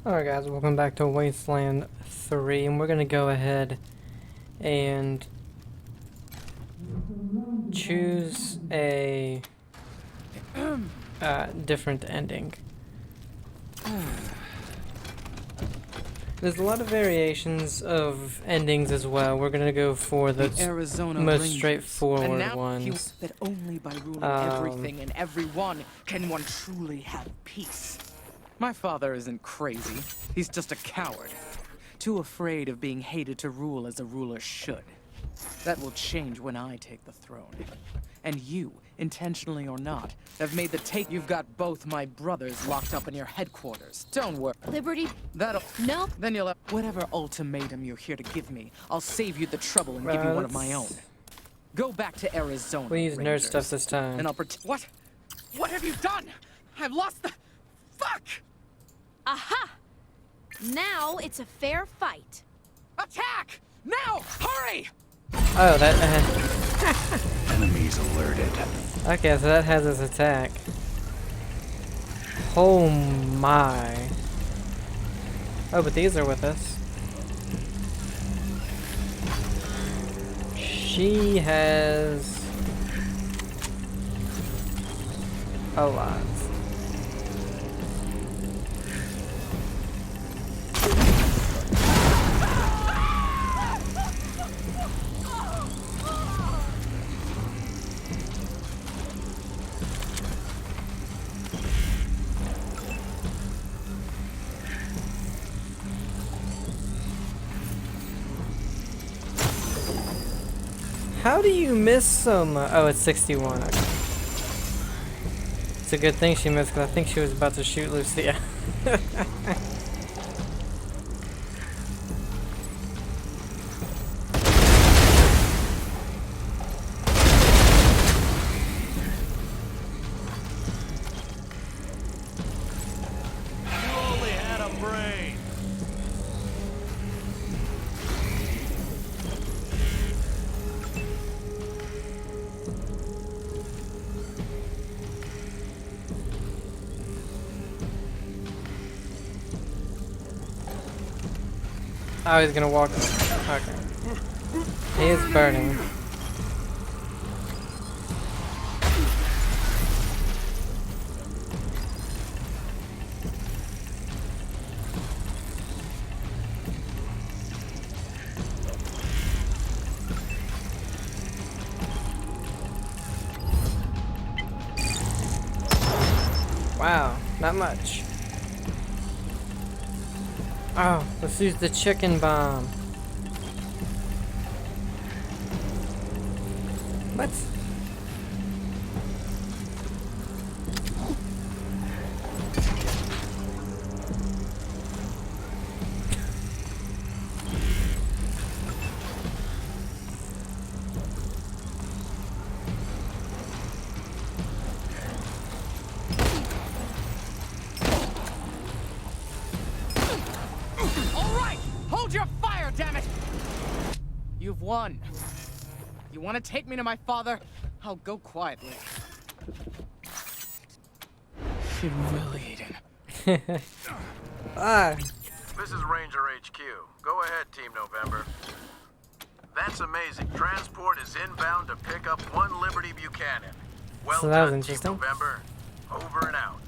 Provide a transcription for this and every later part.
Alright guys, welcome back to Wasteland 3, and we're gonna go ahead and choose a different ending. There's a lot of variations of endings as well. We're gonna go for the most Rangers. straightforward And now ones. that only by ruling everything and everyone can one truly have peace. My father isn't crazy. He's just a coward. Too afraid of being hated to rule as a ruler should. That will change when I take the throne. And you, intentionally or not, have made the take. You've got both my brothers locked up in your headquarters. Don't worry. Liberty? That'll... No. Then you'll have... Whatever ultimatum you're here to give me, I'll save you the trouble and give you one of my own. Go back to Arizona, We'll use nerd Rangers, stuff this time. and I'll pretend... What? What have you done? I've lost the... Fuck! Aha! Now it's a fair fight. Attack! Now! Hurry! Oh, that... Enemies alerted. okay, so that has his attack. Oh my. Oh, but these are with us. She has a lot. How do you miss so much? Oh, it's 61. Okay. It's a good thing she missed, because I think she was about to shoot Lucia. You only had a brain. Oh, he's gonna walk. Okay. He is burning. Wow, not much. Oh, let's use the chicken bomb. What? Hold your fire, damn it! You've won. You want to take me to my father? I'll go quietly. Humiliating. Ah. This is Ranger HQ. Go ahead, Team November. That's amazing. Transport is inbound to pick up one Liberty Buchanan. Well So that was done, interesting. Team November. Over and out.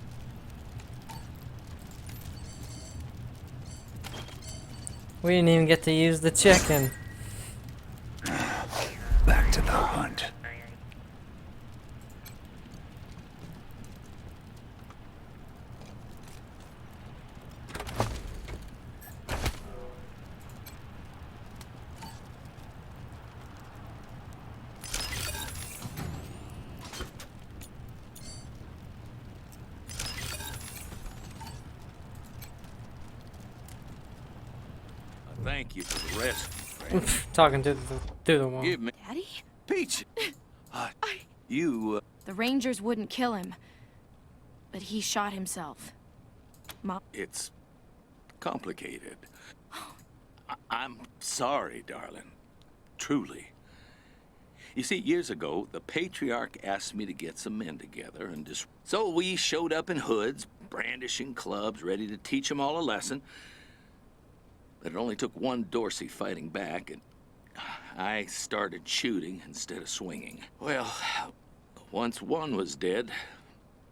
We didn't even get to use the chicken. Back to the hunt. Thank you for the rescue. Talking through the wall. Give me Daddy? Peach. You. The Rangers wouldn't kill him, but he shot himself. Mom? It's complicated. I'm sorry, darling. Truly. You see, years ago, the patriarch asked me to get some men together and so we showed up in hoods, brandishing clubs, ready to teach them all a lesson. But it only took one Dorsey fighting back, and I started shooting instead of swinging. Well, once one was dead,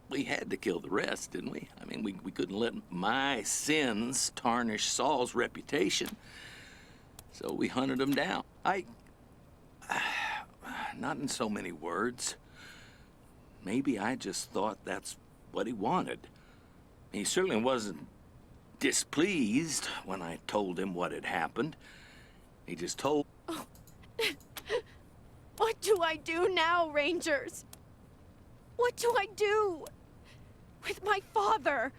we had to kill the rest, didn't we? I mean, we couldn't let my sins tarnish Saul's reputation. So we hunted him down. Not in so many words. Maybe I just thought that's what he wanted. He certainly wasn't displeased when I told him what had happened. He just told... Oh. What do I do now, Rangers? What do I do with my father?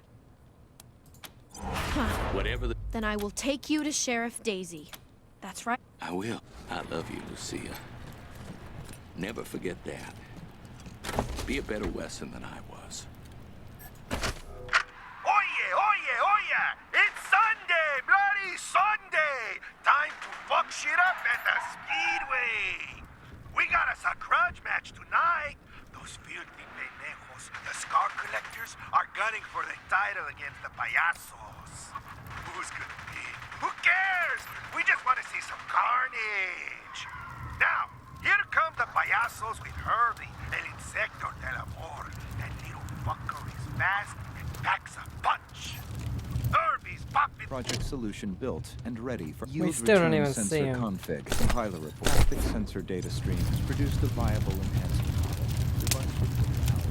Whatever the... Then I will take you to Sheriff Daisy. That's right. I will. I love you, Lucia. Never forget that. Be a better Wesson than I was. Oye, oye, oye! It's Sunday! Bloody Sunday! Time to fuck shit up at the Speedway! We got us a grudge match tonight. Those filthy pendejos, the Scar Collectors, are gunning for the title against the Payasos. Who's gonna be? Who cares? We just want to see some carnage. Now, here come the Payasos with Herbie, El Insecto del Amor. That little fucker is fast and packs a punch. Herbie's popping. Project solution built and ready for We still don't even sensor see him. config. Compiler report. Graphic sensor data streams produced a viable enhancement model. Device report powered.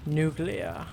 Nuclear.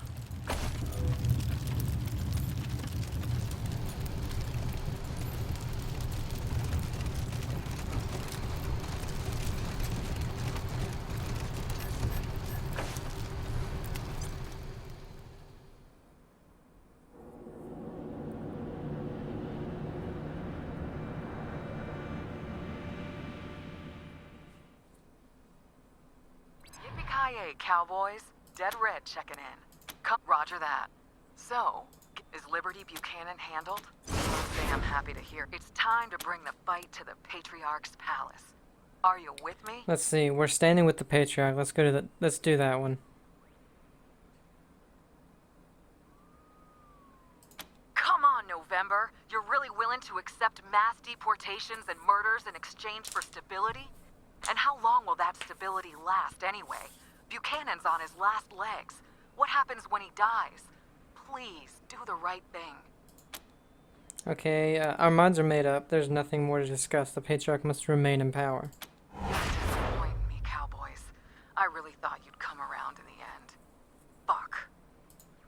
Yippee-ki-yay, cowboys. Dead Red checking in. Come, Roger that. So, is Liberty Buchanan handled? Damn happy to hear. It's time to bring the fight to the Patriarch's palace. Are you with me? Let's see. We're standing with the Patriarch. Let's go to the. Let's do that one. Come on, November. You're really willing to accept mass deportations and murders in exchange for stability? And how long will that stability last anyway? Buchanan's on his last legs. What happens when he dies? Please, do the right thing. Okay, our minds are made up. There's nothing more to discuss. The Patriarch must remain in power. You're disappointing me, cowboys. I really thought you'd come around in the end. Fuck.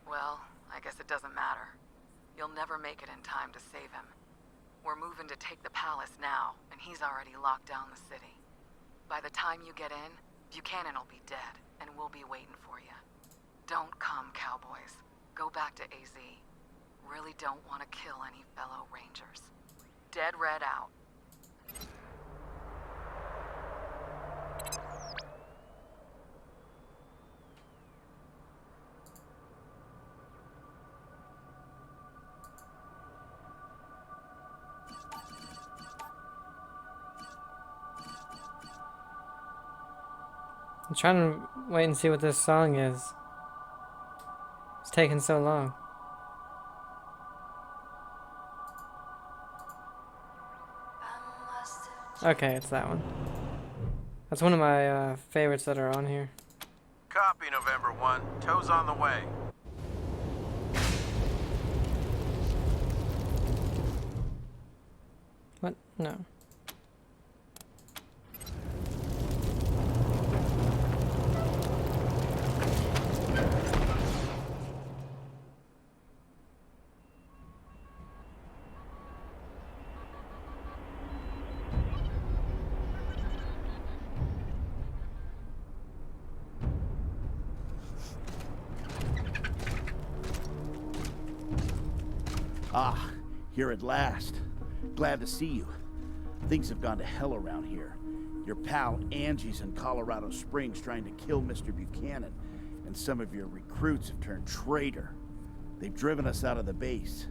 Well, I guess it doesn't matter. You'll never make it in time to save him. We're moving to take the palace now, and he's already locked down the city. By the time you get in, Buchanan will be dead, and we'll be waiting for you. Don't come, cowboys. Go back to AZ. Really don't want to kill any fellow Rangers. Dead Red out. I'm trying to wait and see what this song is. It's taking so long. Okay, it's that one. That's one of my favorites that are on here. Copy, November 1. Tow's on the way. What? No. Ah, here at last. Glad to see you. Things have gone to hell around here. Your pal Angie's in Colorado Springs trying to kill Mr. Buchanan, and some of your recruits have turned traitor. They've driven us out of the base.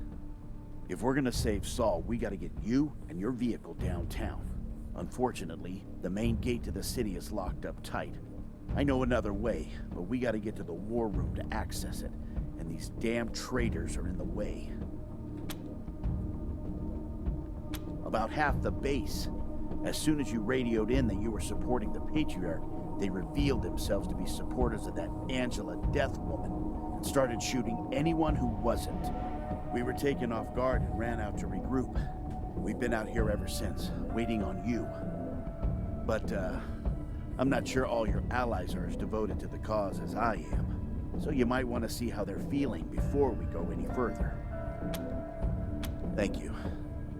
If we're gonna save Saul, we gotta get you and your vehicle downtown. Unfortunately, the main gate to the city is locked up tight. I know another way, but we gotta get to the war room to access it, and these damn traitors are in the way. About half the base. As soon as you radioed in that you were supporting the Patriarch, they revealed themselves to be supporters of that Angela Death woman and started shooting anyone who wasn't. We were taken off guard and ran out to regroup. We've been out here ever since, waiting on you. But, I'm not sure all your allies are as devoted to the cause as I am. So you might want to see how they're feeling before we go any further. Thank you.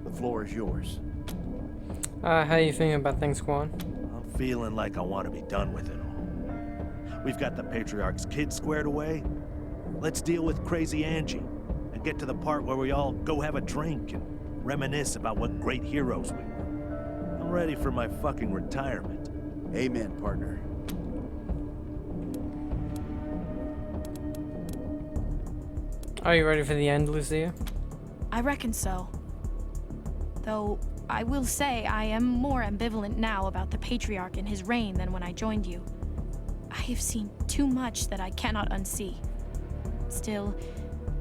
The floor is yours. How you feeling about things, Quan? I'm feeling like I want to be done with it all. We've got the Patriarch's kid squared away. Let's deal with Crazy Angie and get to the part where we all go have a drink and reminisce about what great heroes we were. I'm ready for my fucking retirement. Amen, partner. Are you ready for the end, Lucia? I reckon so. Though, I will say I am more ambivalent now about the Patriarch and his reign than when I joined you. I have seen too much that I cannot unsee. Still,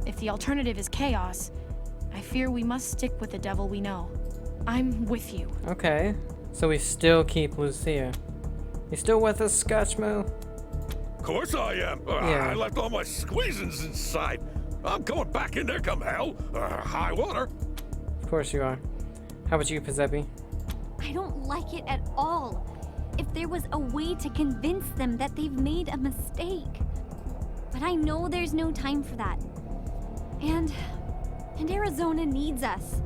if the alternative is chaos, I fear we must stick with the devil we know. I'm with you. Okay, so we still keep Lucia. You still with us, Scotchmo? Of course I am. Yeah. I left all my squeezins inside. I'm going back in there come hell. High water. Of course you are. How about you, Pizepi? I don't like it at all. If there was a way to convince them that they've made a mistake. But I know there's no time for that. And Arizona needs us.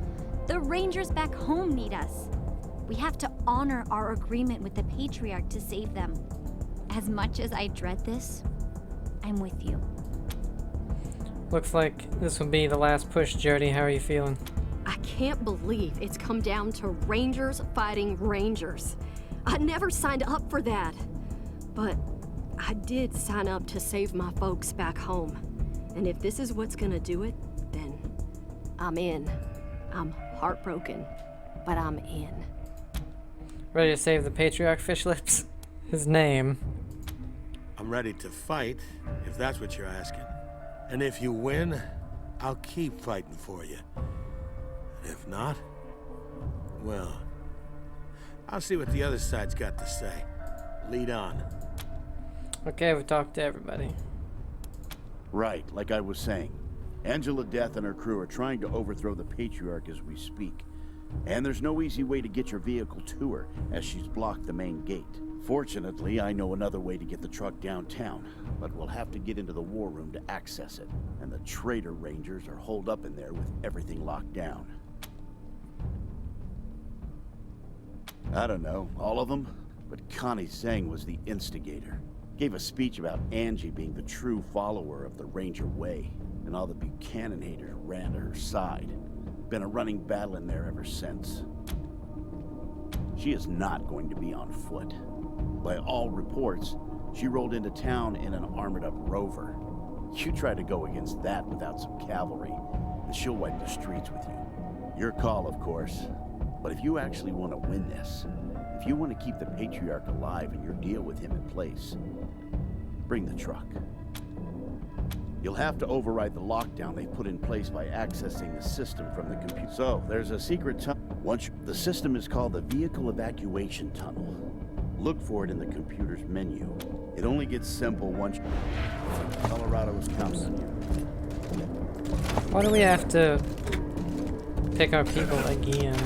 The Rangers back home need us. We have to honor our agreement with the Patriarch to save them. As much as I dread this, I'm with you. Looks like this will be the last push, Jody. How are you feeling? I can't believe it's come down to Rangers fighting Rangers. I never signed up for that. But I did sign up to save my folks back home. And if this is what's gonna do it, then I'm in. I'm heartbroken, but I'm in. Ready to save the Patriarch, Fish Lips? His name. I'm ready to fight, if that's what you're asking. And if you win, I'll keep fighting for you. And if not, well, I'll see what the other side's got to say. Lead on. Okay, we talked to everybody. Right, like I was saying. Angela Death and her crew are trying to overthrow the Patriarch as we speak. And there's no easy way to get your vehicle to her, as she's blocked the main gate. Fortunately, I know another way to get the truck downtown, but we'll have to get into the war room to access it. And the traitor Rangers are holed up in there with everything locked down. I don't know, all of them? But Connie Zhang was the instigator. Gave a speech about Angie being the true follower of the Ranger Way, and all the Buchanan haters ran to her side. Been a running battle in there ever since. She is not going to be on foot. By all reports, she rolled into town in an armored-up Rover. You try to go against that without some cavalry, and she'll wipe the streets with you. Your call, of course. But if you actually want to win this, if you want to keep the Patriarch alive and your deal with him in place, bring the truck. You'll have to override the lockdown they put in place by accessing the system from the computer. So, there's a secret tunnel. The system is called the Vehicle Evacuation Tunnel. Look for it in the computer's menu. It only gets simple once Colorado is counting on you. Why do we have to pick our people again?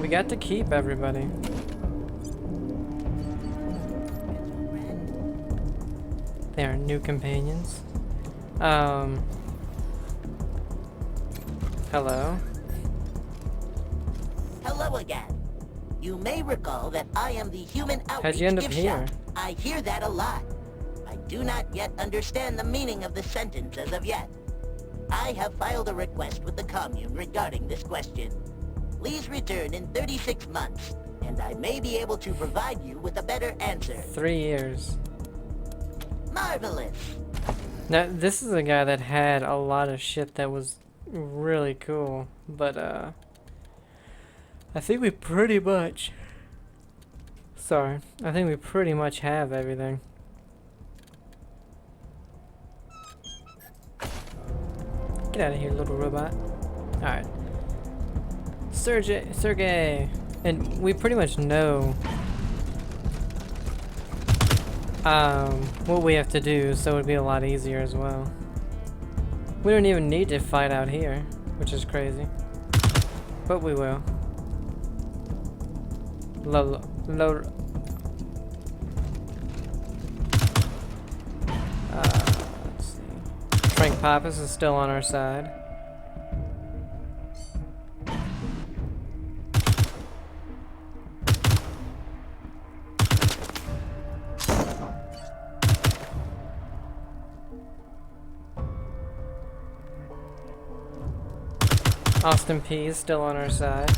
We got to keep everybody. They are new companions. Hello? Hello again. You may recall that I am the human outreach How'd you end up gift here? shop. I hear that a lot. I do not yet understand the meaning of the sentence as of yet. I have filed a request with the commune regarding this question. Please return in 36 months, and I may be able to provide you with a better answer. 3 years. Marvelous. Now, this is a guy that had a lot of shit that was really cool, but I think we pretty much... Sorry, I think we pretty much have everything. Get out of here, little robot. Alright. Sergey! And we pretty much know what we have to do, so it'd be a lot easier as well. We don't even need to fight out here, which is crazy. But we will. Let's see. Frank Pappas is still on our side. Austin P is still on our side.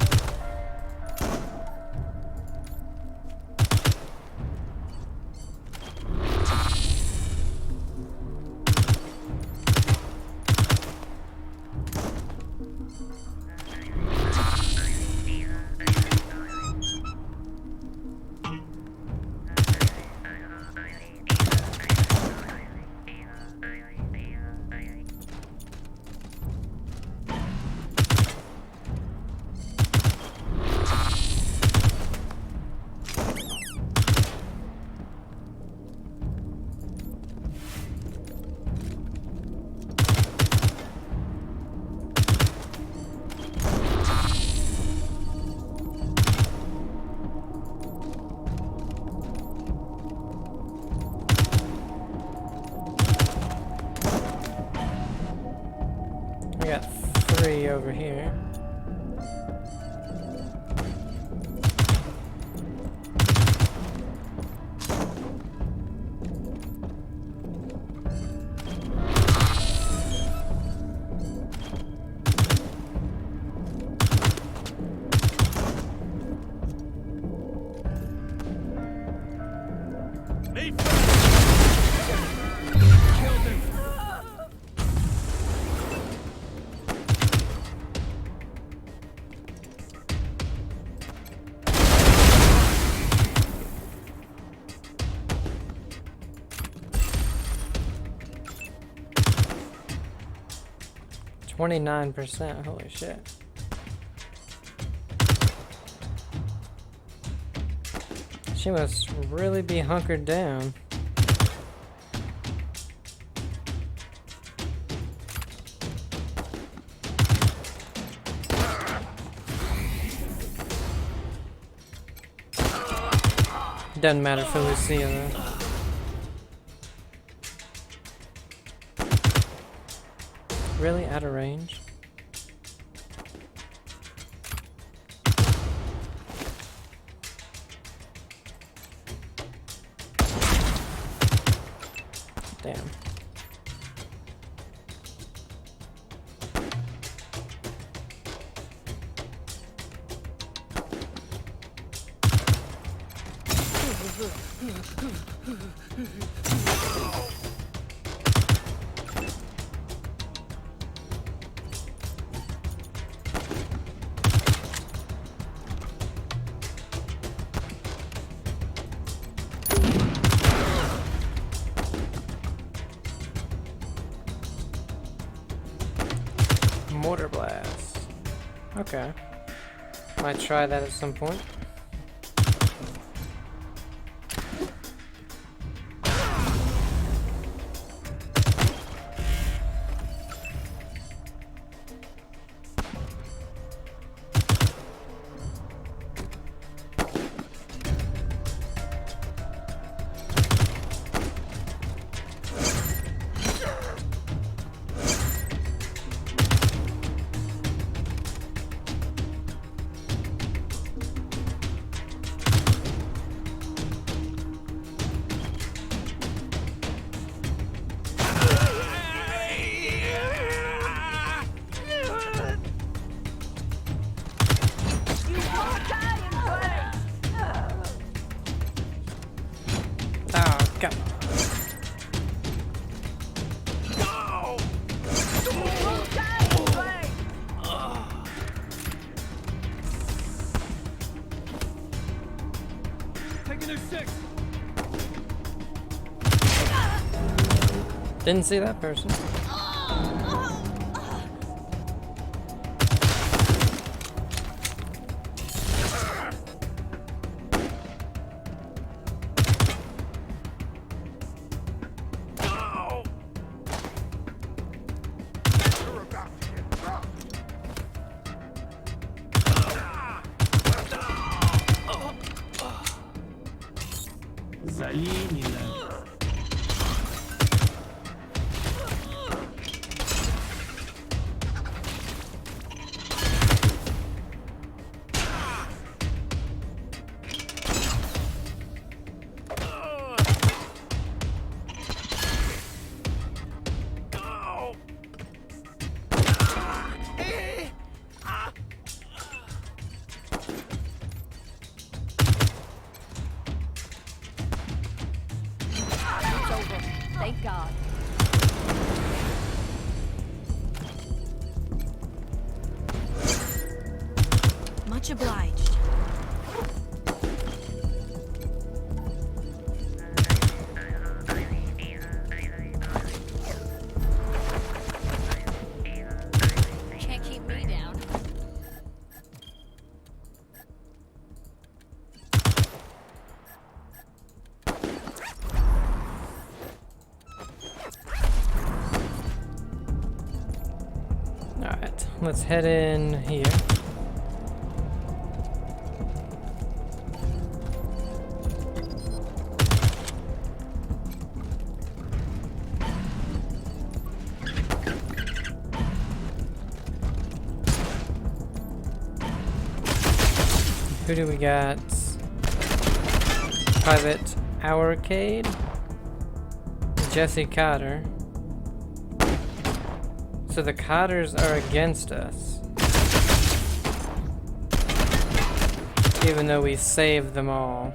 I got 3 over here. %, holy shit. She must really be hunkered down. Doesn't matter for Lucia though. Really out of range? Damn. Mortar blast. Okay. Might try that at some point. Didn't see that person. Thank God. Much obliged. Can't keep me down. Alright, let's head in here. Who do we got? Private Hourcade? Jesse Cotter. So the Cotters are against us. Even though we saved them all.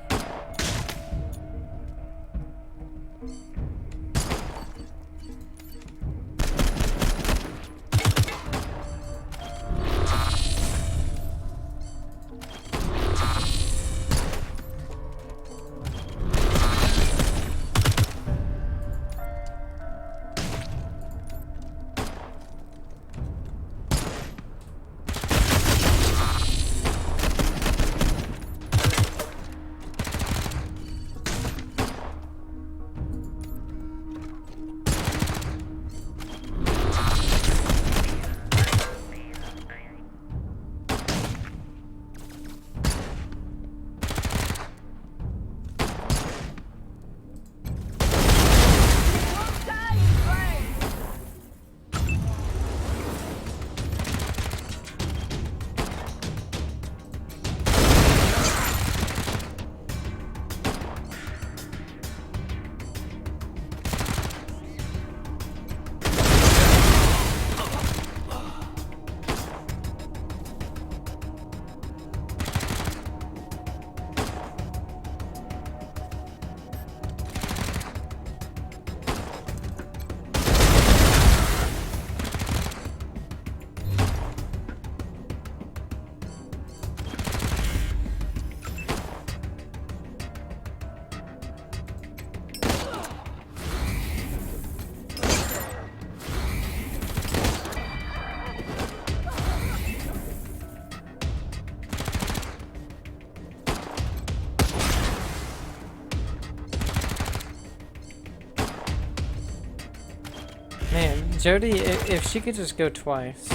Man, Jody, if she could just go twice,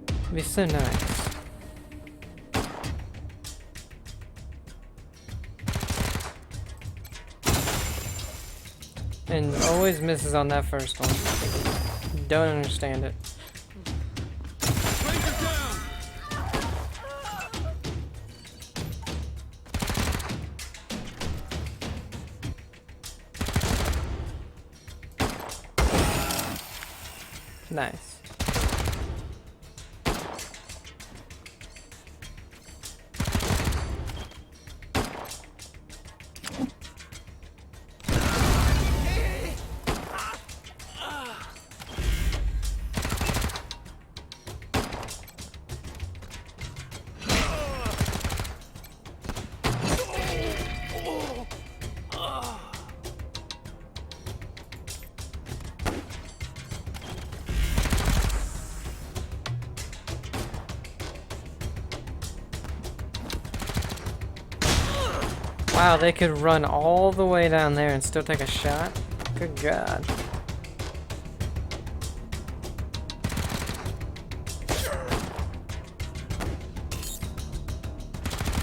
it'd be so nice. And always misses on that first one. Don't understand it. Nice. Wow, they could run all the way down there and still take a shot? Good God.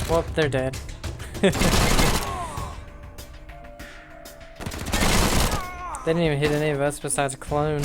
Well, they're dead. They didn't even hit any of us besides Clone.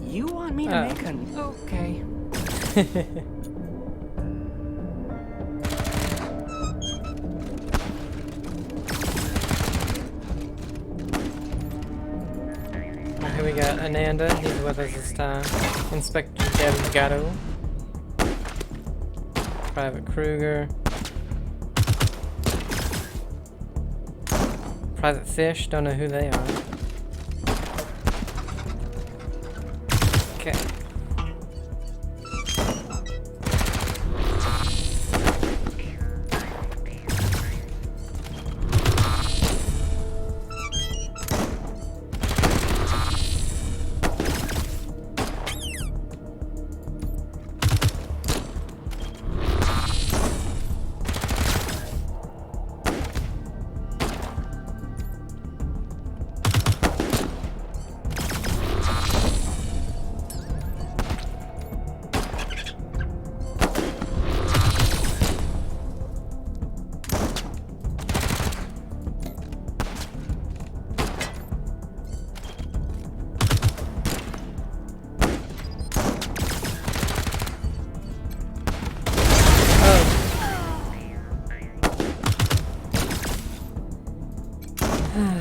You want me to make an... Okay. Here we got Ananda, he's with us this time. Inspector Delgado. Private Kruger. Private Fish, don't know who they are. Okay.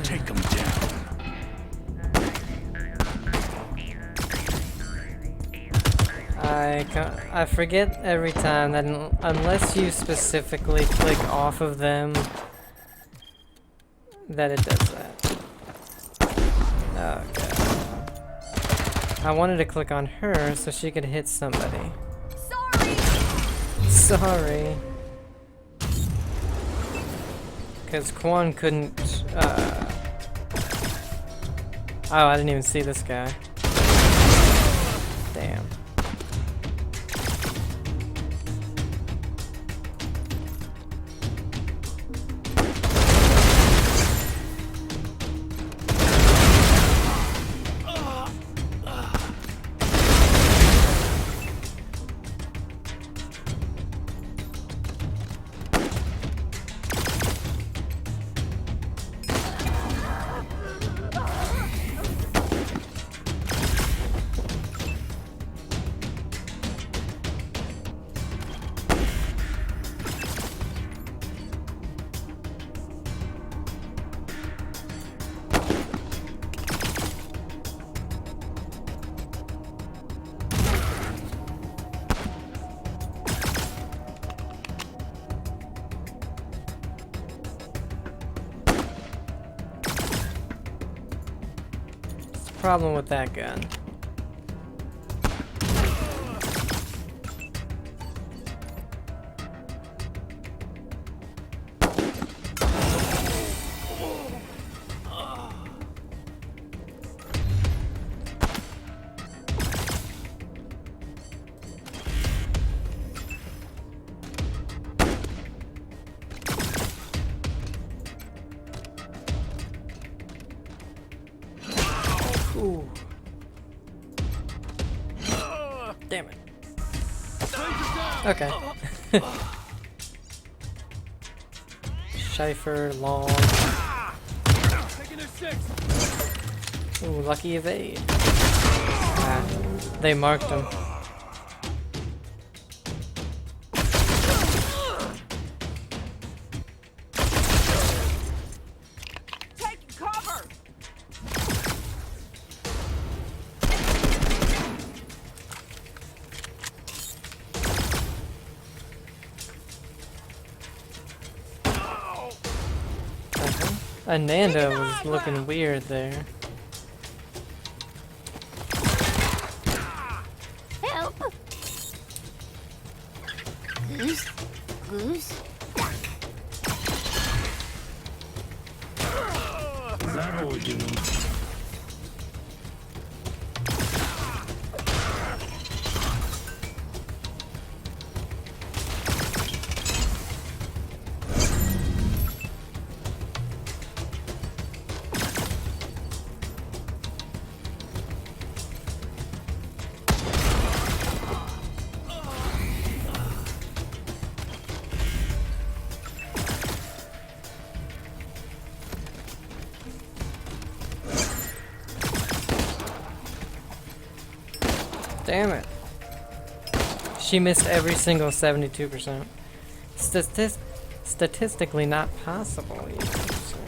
Take them down. I forget every time that unless you specifically click off of them, that it does that. Oh god. I wanted to click on her so she could hit somebody. Sorry. Because Quan couldn't, Oh, I didn't even see this guy. Damn. problem with that gun. Ooh. Damn it. Okay. Schaefer, long. Ooh, lucky evade. Ah, they marked him. Ananda was looking weird there. Help! Goose? Goose? That'll do. Damn it. She missed every single 72%. Statistically not possible, you know what I'm saying?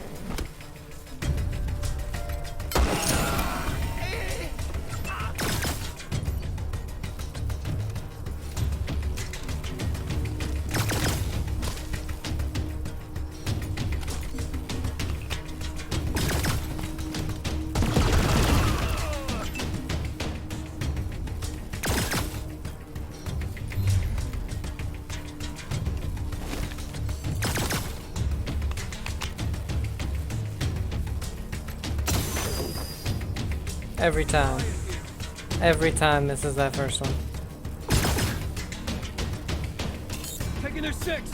Every time. Every time this is that first one. Taking their six.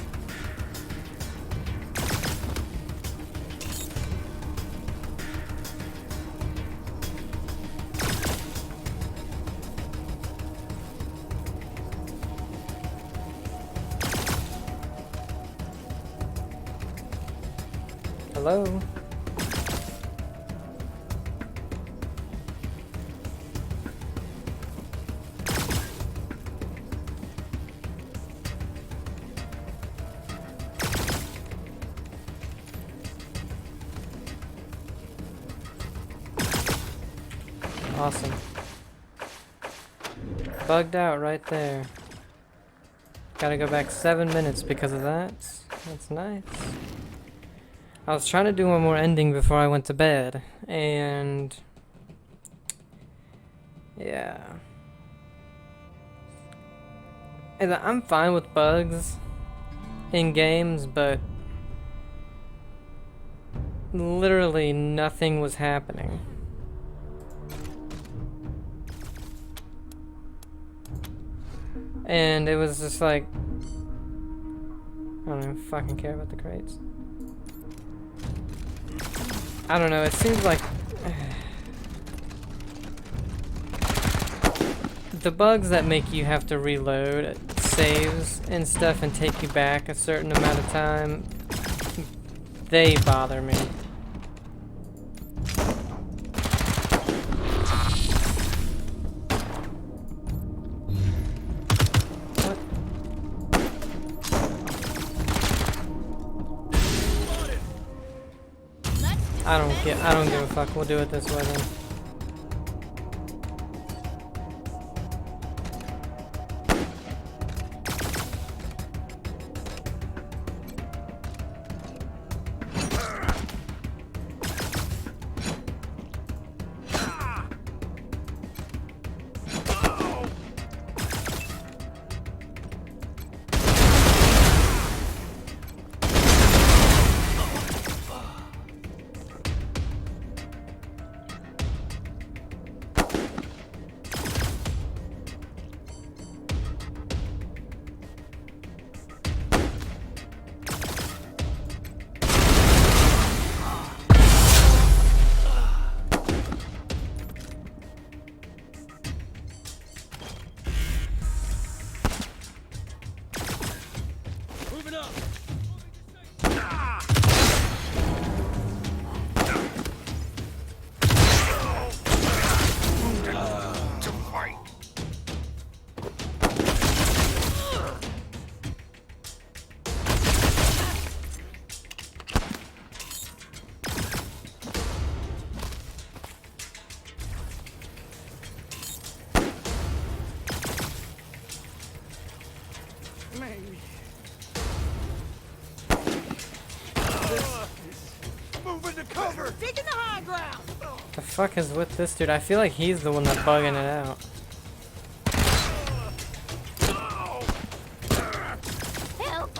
Hello? Awesome. Bugged out right there. Gotta go back 7 minutes because of that. That's nice. I was trying to do one more ending before I went to bed, and yeah. And I'm fine with bugs in games, but literally nothing was happening. And it was just like, I don't even fucking care about the crates. I don't know, it seems like the bugs that make you have to reload saves and stuff and take you back a certain amount of time, they bother me. I don't give a fuck. We'll do it this way then. cover! Taking the high ground! The fuck is with this dude? I feel like he's the one that's bugging it out. Help!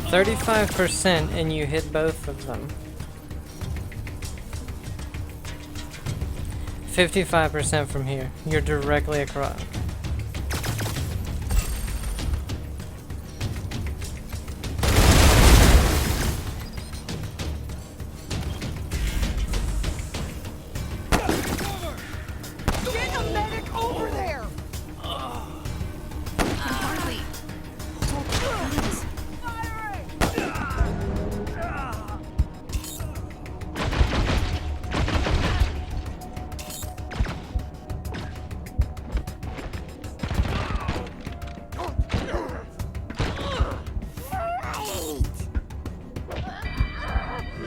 35% and you hit both of them. 55% from here. You're directly across. Get a medic over there! Hardly.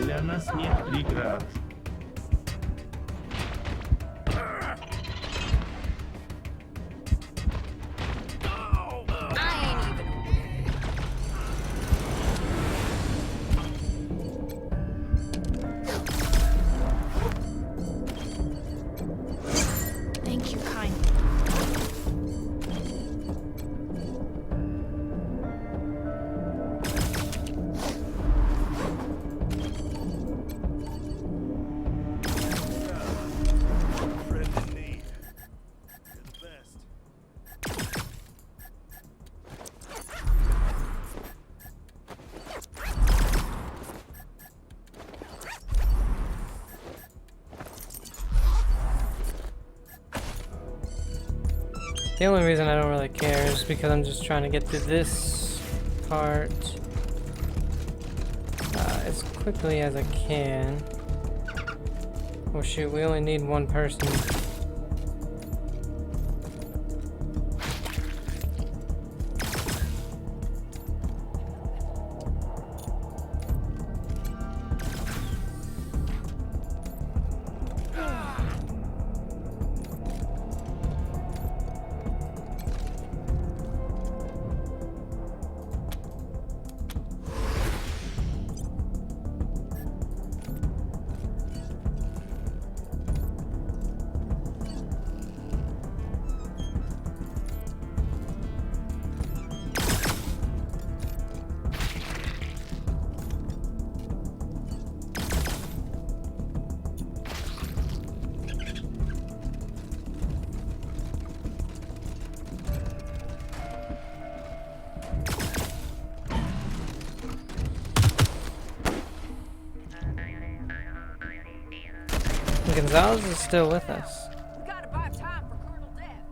Для нас нет преград. Thank you kindly. Friend in need. You're the best. The only reason I don't really care is because I'm just trying to get through this part as quickly as I can. Oh shoot, we only need one person. Gonzalez is still with us. We gotta buy time for Colonel Death.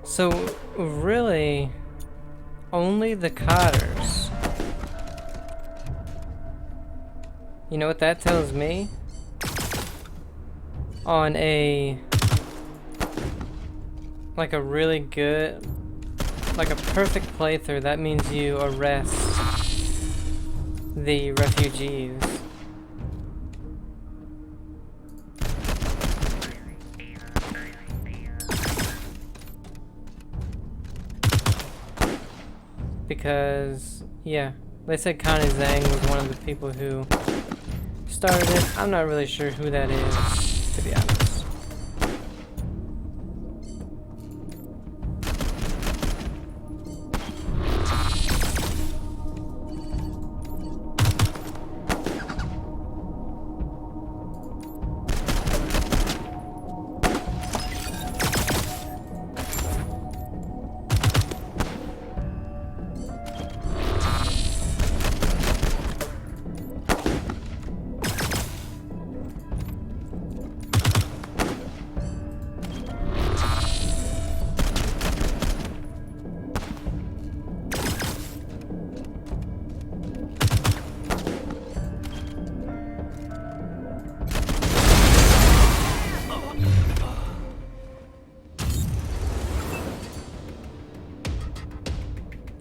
So, really, only the Cotters. You know what that tells me? On a... like a really good... like a perfect playthrough, that means you arrest the refugees. Because, yeah, they said Connie Zhang was one of the people who started it. I'm not really sure who that is, to be honest.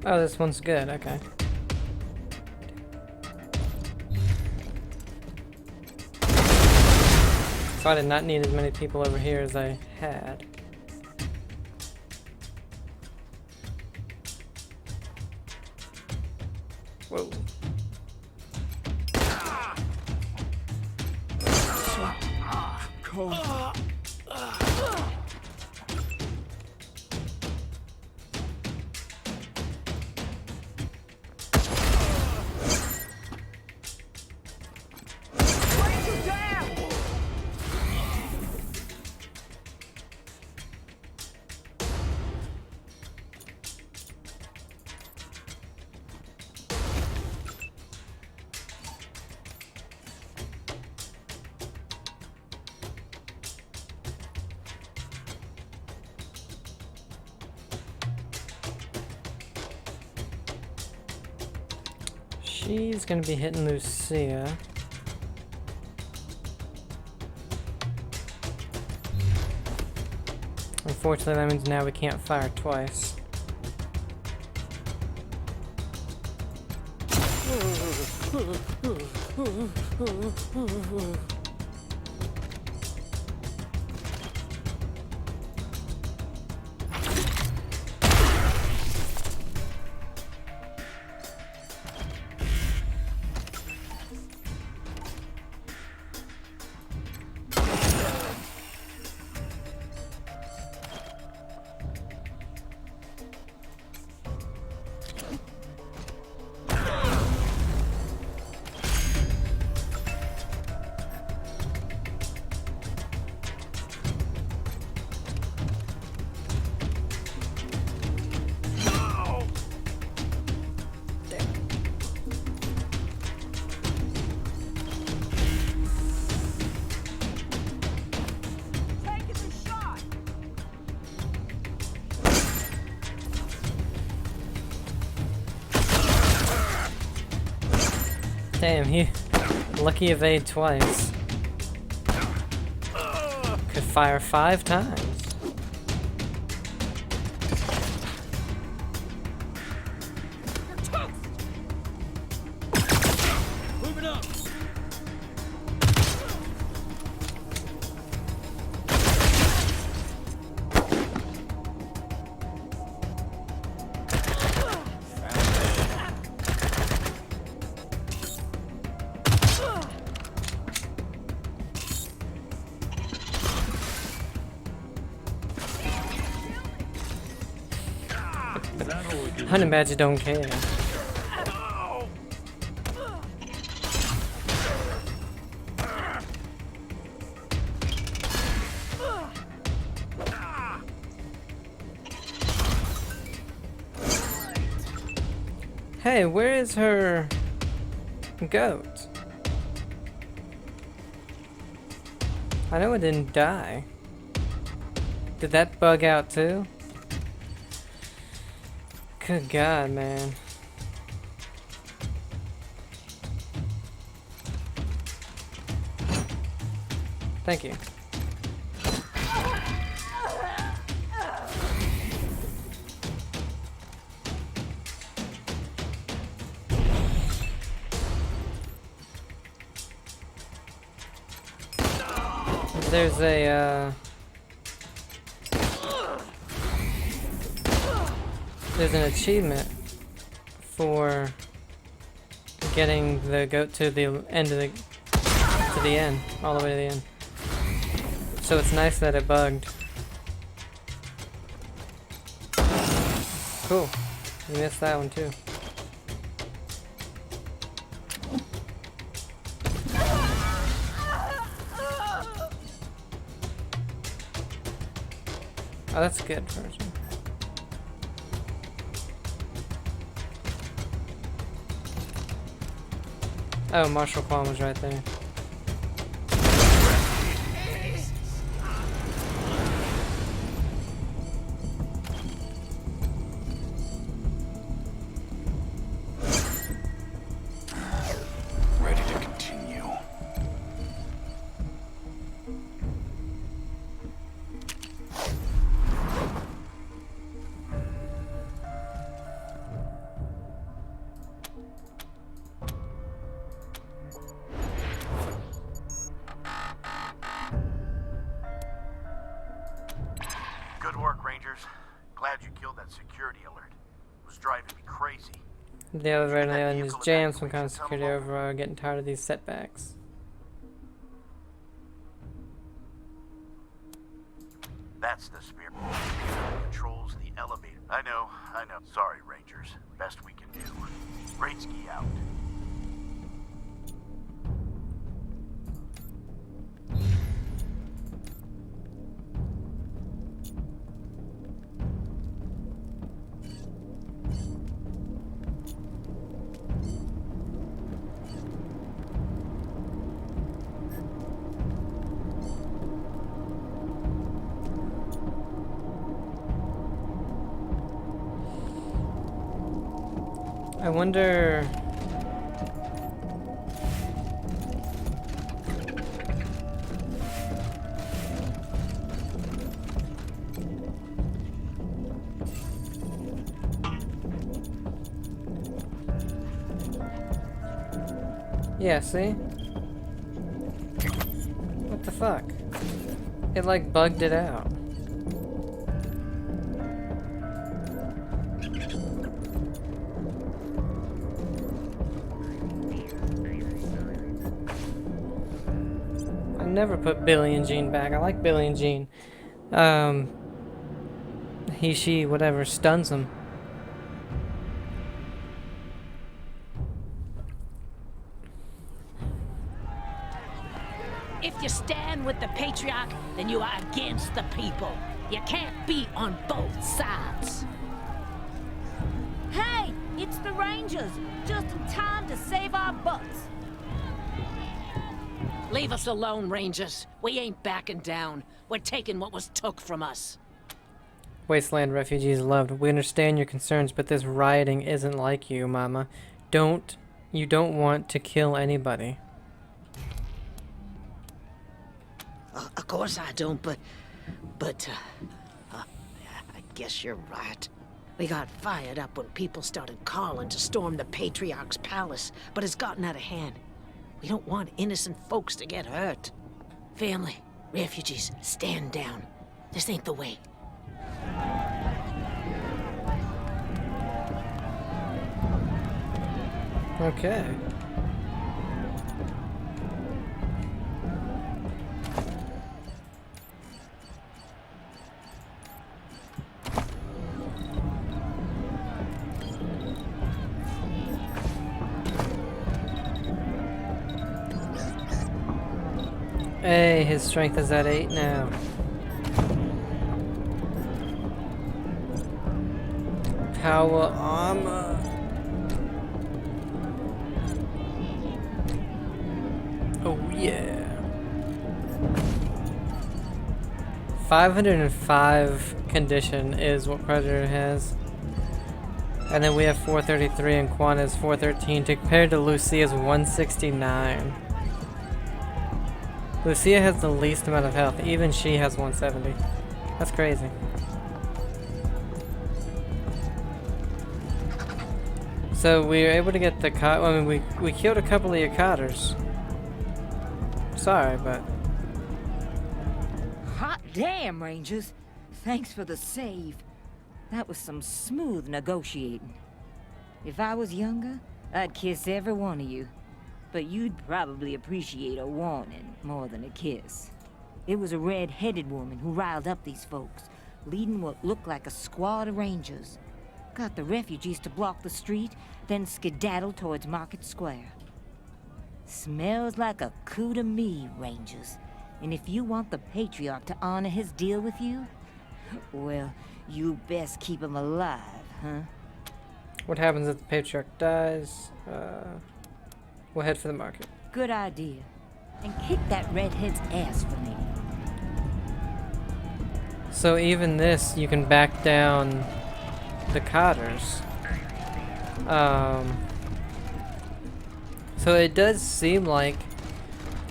Oh, this one's good, okay. So I did not need as many people over here as I had. Whoa. She's gonna be hitting Lucia. Unfortunately, that means now we can't fire twice. Damn, he lucky evade twice. Could fire 5 times. Moving up. Honey Badger don't care. Hey, where is her goat? I know it didn't die. Did that bug out too? Good God, man. Thank you. There's an achievement for getting the goat to the end of the end, all the way to the end. So it's nice that it bugged. Cool. We missed that one too. Oh, that's good version. Oh, Marshall Kwan was right there. Ready to continue. The elevator on the island is jammed, some kind of security override. Getting tired of these setbacks. That's the spear. Controls the elevator. I know. Sorry, Rangers. Best we can do. Greatski out. I wonder... Yeah, see? What the fuck? It like bugged it out. Never put Billy and Jean back. I like Billy and Jean. He, she, whatever, stuns him. If you stand with the Patriarch, then you are against the people. You can't be on both sides. Hey, it's the Rangers. Just in time to save our butts. Leave us alone, Rangers. We ain't backing down. We're taking what was took from us. Wasteland refugees loved. We understand your concerns, but this rioting isn't like you, Mama. You don't want to kill anybody. Of course I don't, but I guess you're right. We got fired up when people started calling to storm the Patriarch's palace, but it's gotten out of hand. We don't want innocent folks to get hurt. Family, refugees, stand down. This ain't the way. Okay. Hey, his strength is at 8 now. Power armor. Oh yeah. 505 condition is what Predator has. And then we have 433 and Quan is 413 compared to Lucia's 169. Lucia has the least amount of health. Even she has 170. That's crazy. So we were able to get the I mean, we killed a couple of Yakaters. Sorry, but... Hot damn, Rangers. Thanks for the save. That was some smooth negotiating. If I was younger, I'd kiss every one of you. But you'd probably appreciate a warning more than a kiss. It was a red-headed woman who riled up these folks, leading what looked like a squad of Rangers. Got the refugees to block the street, then skedaddle towards Market Square. Smells like a coup to me, Rangers. And if you want the Patriarch to honor his deal with you, well, you best keep him alive, huh? What happens if the Patriarch dies? We'll head for the market. Good idea. And kick that redhead's ass for me. So even this, you can back down the Cotters. So it does seem like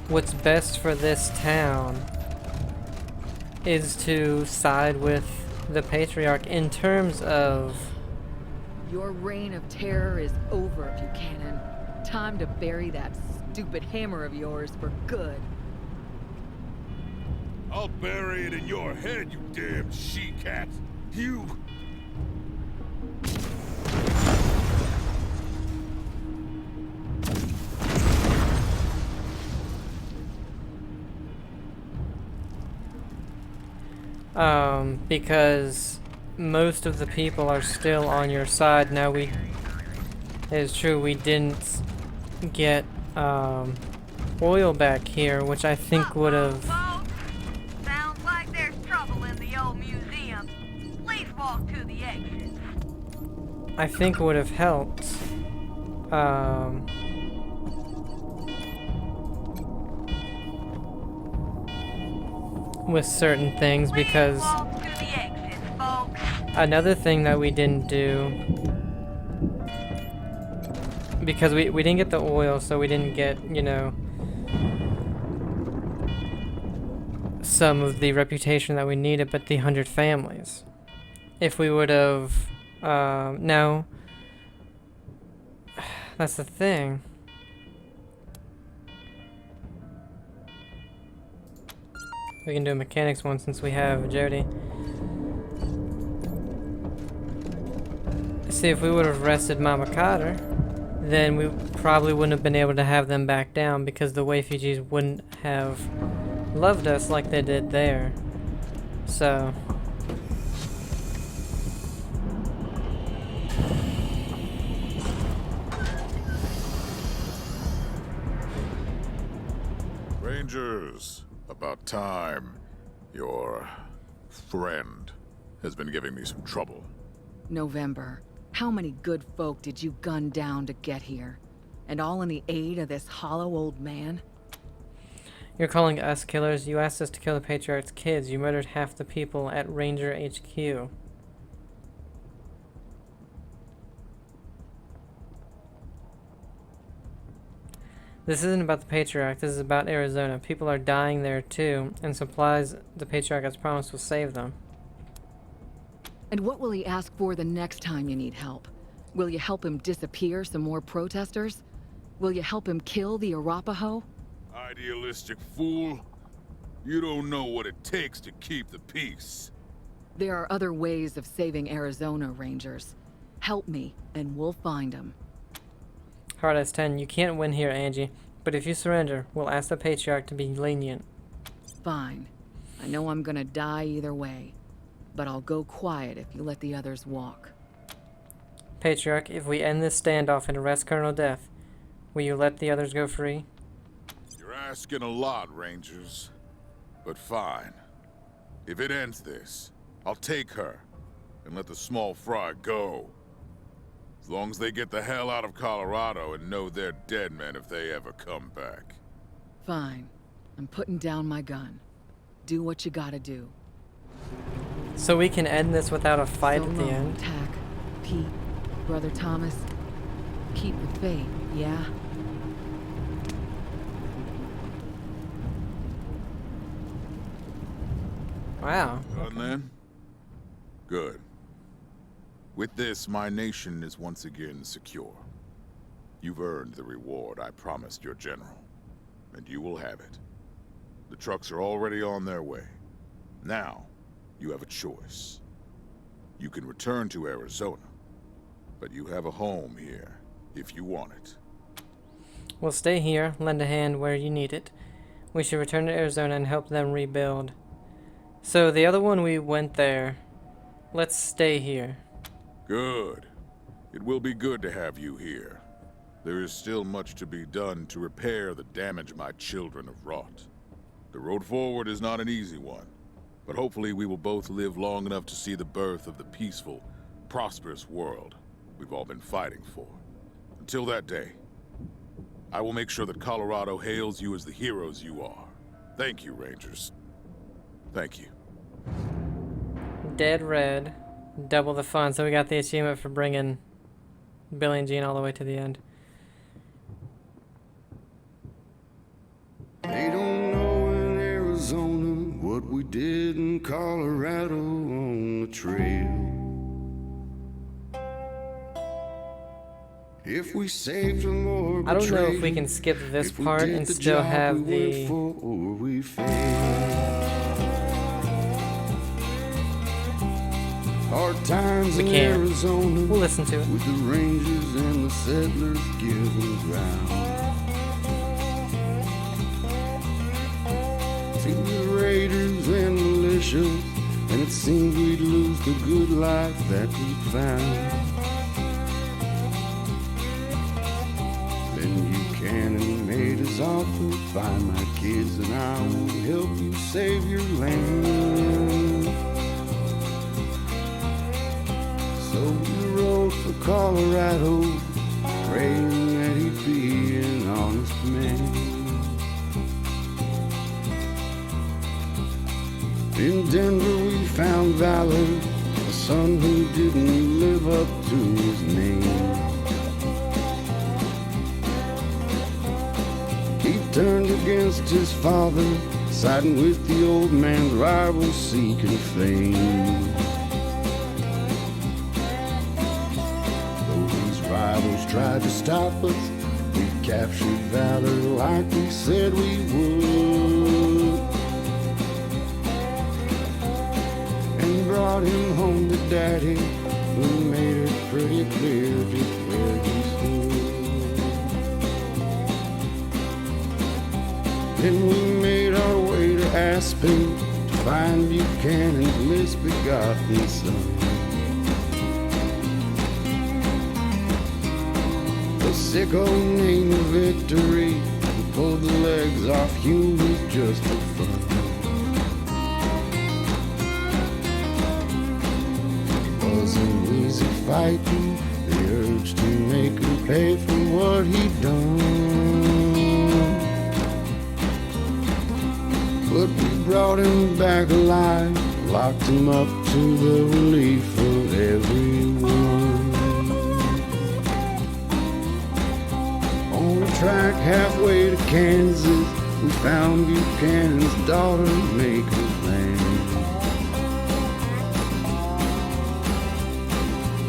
what's best for this town is to side with the Patriarch in terms of... Your reign of terror is over, Buchanan. Time to bury that stupid hammer of yours for good. I'll bury it in your head, you damn she-cat. You... because most of the people are still on your side. Now it is true we didn't get oil back here, which I think would have... Sounds like there's trouble in the old museum. Please walk to the exit. I think would have helped. With certain things, because another thing that we didn't do, because we didn't get the oil, so we didn't get, you know, some of the reputation that we needed, but the 100 families. If we would have, no, that's the thing. We can do a mechanics one since we have Jody. See, if we would have arrested Mama Cotter, then we probably wouldn't have been able to have them back down, because the refugees wouldn't have loved us like they did there. So... Rangers, about time. Your friend has been giving me some trouble. November, how many good folk did you gun down to get here? And all in the aid of this hollow old man? You're calling us killers? You asked us to kill the Patriarch's kids. You murdered half the people at Ranger HQ. This isn't about the Patriarch, this is about Arizona. People are dying there too, and supplies the Patriarch has promised will save them. And what will he ask for the next time you need help? Will you help him disappear some more protesters? Will you help him kill the Arapaho? Idealistic fool. You don't know what it takes to keep the peace. There are other ways of saving Arizona, Rangers. Help me, and we'll find them. Hard as 10, you can't win here, Angie. But if you surrender, we'll ask the Patriarch to be lenient. Fine. I know I'm gonna die either way. But I'll go quiet if you let the others walk. Patriarch, if we end this standoff and arrest Colonel Death, will you let the others go free? You're asking a lot, Rangers. But fine. If it ends this, I'll take her and let the small fry go. As long as they get the hell out of Colorado and know they're dead men if they ever come back. Fine. I'm putting down my gun. Do what you gotta do. So we can end this without a fight So at the long, end? Tack, Pete, Brother Thomas. Keep the faith, yeah? Wow. Done then? Good. With this, my nation is once again secure. You've earned the reward I promised your general, and you will have it. The trucks are already on their way. Now, you have a choice. You can return to Arizona, but you have a home here, if you want it. We'll stay here, lend a hand where you need it. We should return to Arizona and help them rebuild. So the other one, we went there. Let's stay here. Good. It will be good to have you here. There is still much to be done to repair the damage my children have wrought. The road forward is not an easy one, but hopefully we will both live long enough to see the birth of the peaceful, prosperous world we've all been fighting for. Until that day, I will make sure that Colorado hails you as the heroes you are. Thank you, Rangers. Thank you. Dead red. Double the fun. So we got the achievement for bringing Billy and Jean all the way to the end. They don't know in Arizona what we did in Colorado on the trail. If we saved them or I don't know if we betrayed can skip this if we part did and the still job have we went the... for or we failed. Hard times We in can't. Arizona. We'll listen to it. With the Rangers and the settlers giving ground. See the raiders and militia and it seemed we'd lose the good life that we found. Then Buchanan made his offer, find my kids and I will help you save your land. So we rode for Colorado, praying that he'd be an honest man. In Denver we found Valor, a son who didn't live up to his name. He turned against his father, siding with the old man's rivals seeking fame. Though these rivals tried to stop us, we captured Valor like we said we would, and brought him home to Daddy, who made it pretty clear just where he stood. Then we made our way to Aspen to find Buchanan's misbegotten son. The sicko named Victory, who pulled the legs off humans just for fun. Wasn't easy fighting, the urge to make him pay for what he'd done. But we brought him back alive, locked him up to the relief of everyone. On a track halfway to Kansas, we found Buchanan's daughter making plans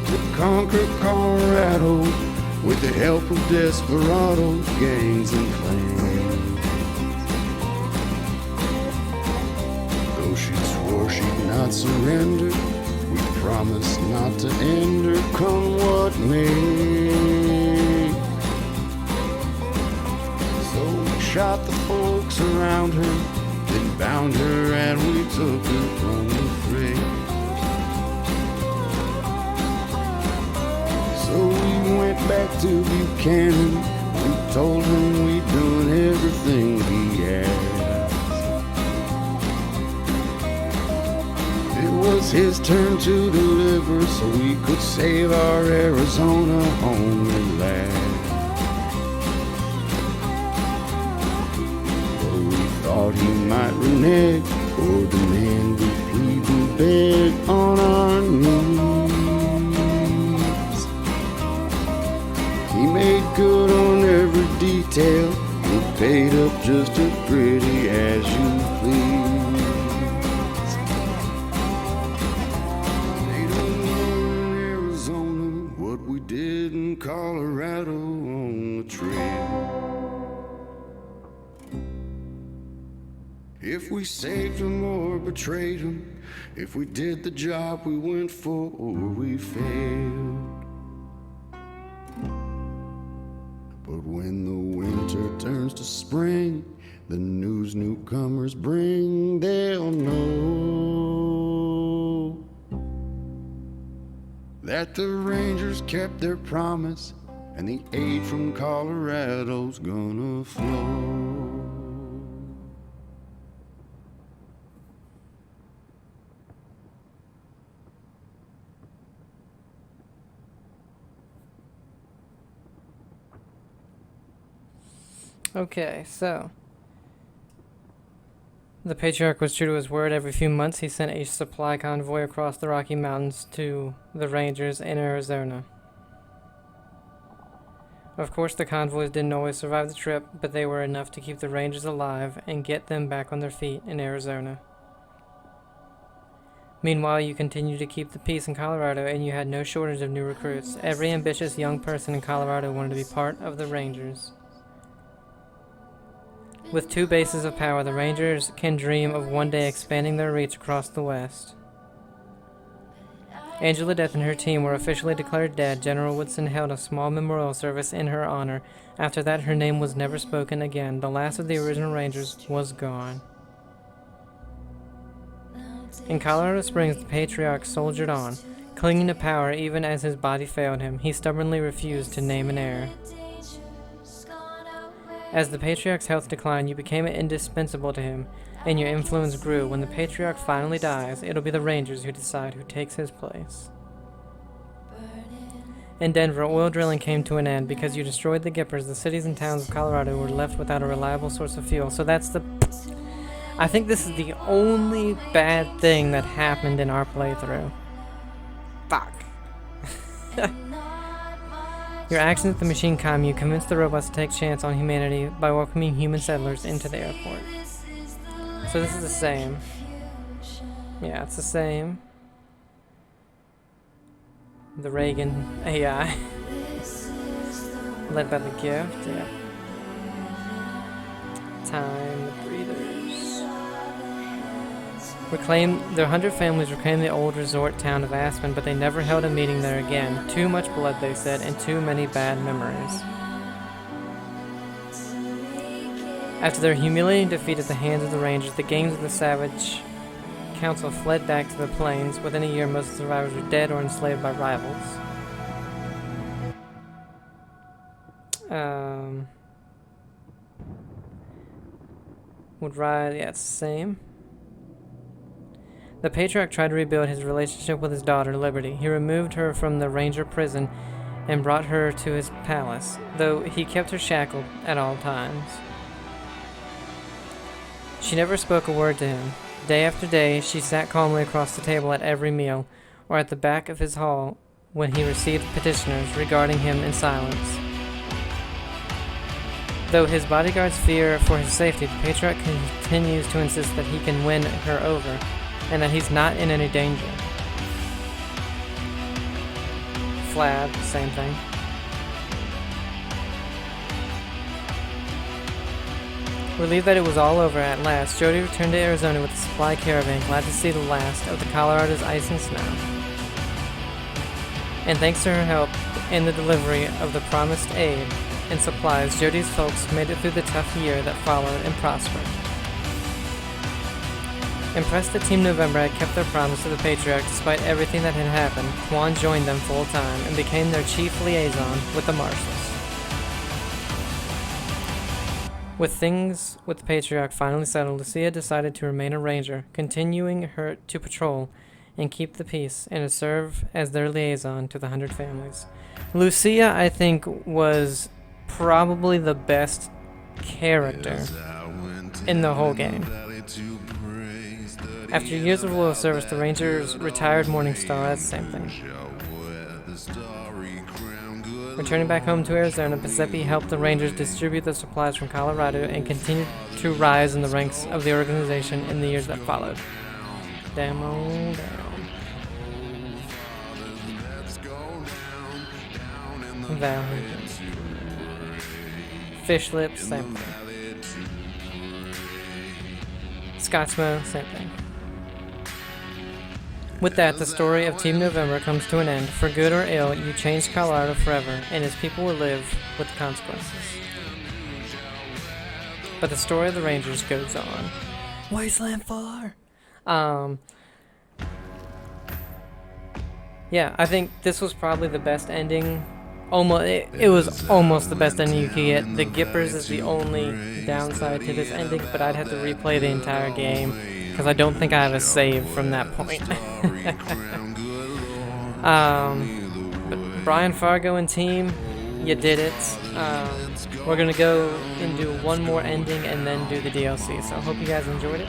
to conquer Colorado with the help of desperados, gangs, and clans. Though she swore she'd not surrender, we promised not to end her, come what may. So we shot the folks around her, then bound her and we took her from the fray. So we went back to Buchanan, we told him we'd done everything he asked. It was his turn to deliver, so we could save our Arizona home at last. But we thought he might renege or demand we plead and beg on our knees. He made good on every detail, he paid up just as pretty as you please. They don't know in Arizona what we did in Colorado on the trail. If we saved him or betrayed him, if we did the job we went for or we failed. But when the winter turns to spring, the news newcomers bring, they'll know that the Rangers kept their promise and the aid from Colorado's gonna flow. Okay, so the Patriarch was true to his word. Every few months he sent a supply convoy across the Rocky Mountains to the Rangers in Arizona. Of course, the convoys didn't always survive the trip, but they were enough to keep the Rangers alive and get them back on their feet in Arizona. Meanwhile, you continued to keep the peace in Colorado, and you had no shortage of new recruits. Every ambitious young person in Colorado wanted to be part of the Rangers. With 2 bases of power, the Rangers can dream of one day expanding their reach across the West. Angela Death and her team were officially declared dead. General Woodson held a small memorial service in her honor. After that, her name was never spoken again. The last of the original Rangers was gone. In Colorado Springs, the Patriarch soldiered on, clinging to power even as his body failed him. He stubbornly refused to name an heir. As the Patriarch's health declined, you became indispensable to him, and your influence grew. When the Patriarch finally dies, it'll be the Rangers who decide who takes his place. In Denver, oil drilling came to an end because you destroyed the Gippers. The cities and towns of Colorado were left without a reliable source of fuel. So that's the... I think this is the only bad thing that happened in our playthrough. Fuck. Your actions at the machine commune convinced the robots to take a chance on humanity by welcoming human settlers into the airport. So this is the same. Yeah, it's the same. The Reagan AI. Led by the gift, yeah. Time, the breathers. The 100 families reclaimed the old resort town of Aspen, but they never held a meeting there again. Too much blood, they said, and too many bad memories. After their humiliating defeat at the hands of the Rangers, the gangs of the Savage Council fled back to the plains. Within a year, most of the survivors were dead or enslaved by rivals. Would ride, yeah, it's the same. The Patriarch tried to rebuild his relationship with his daughter, Liberty. He removed her from the Ranger prison and brought her to his palace, though he kept her shackled at all times. She never spoke a word to him. Day after day, she sat calmly across the table at every meal, or at the back of his hall when he received petitioners regarding him in silence. Though his bodyguards fear for his safety, the Patriarch continues to insist that he can win her over, and that he's not in any danger. Flab, same thing. Relieved that it was all over at last, Jody returned to Arizona with a supply caravan, glad to see the last of the Colorado's ice and snow. And thanks to her help in the delivery of the promised aid and supplies, Jody's folks made it through the tough year that followed and prospered. Impressed that Team November had kept their promise to the Patriarch despite everything that had happened, Quan joined them full-time and became their chief liaison with the Marshals. With things with the Patriarch finally settled, Lucia decided to remain a ranger, continuing her to patrol and keep the peace, and to serve as their liaison to the 100 families. Lucia, I think, was probably the best character in the whole game. After years of loyal service, the Rangers retired Morningstar. That's the same thing. Returning back home to Arizona, Giuseppe helped the Rangers distribute the supplies from Colorado and continued to rise in the ranks of the organization in the years that followed. Down. Valley. Fish lips, same thing. Scotchmo, same thing. With that, the story of Team November comes to an end. For good or ill, you changed Colorado forever, and its people will live with the consequences. But the story of the Rangers goes on. Wasteland 4! Yeah, I think this was probably the best ending. It was almost the best ending you could get. The Gippers is the only downside to this ending, but I'd have to replay the entire game, because I don't think I have a save from that point. But Brian Fargo and team, you did it. We're going to go and do one more ending and then do the DLC. So I hope you guys enjoyed it.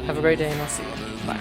Have a great day and I'll see you. Bye.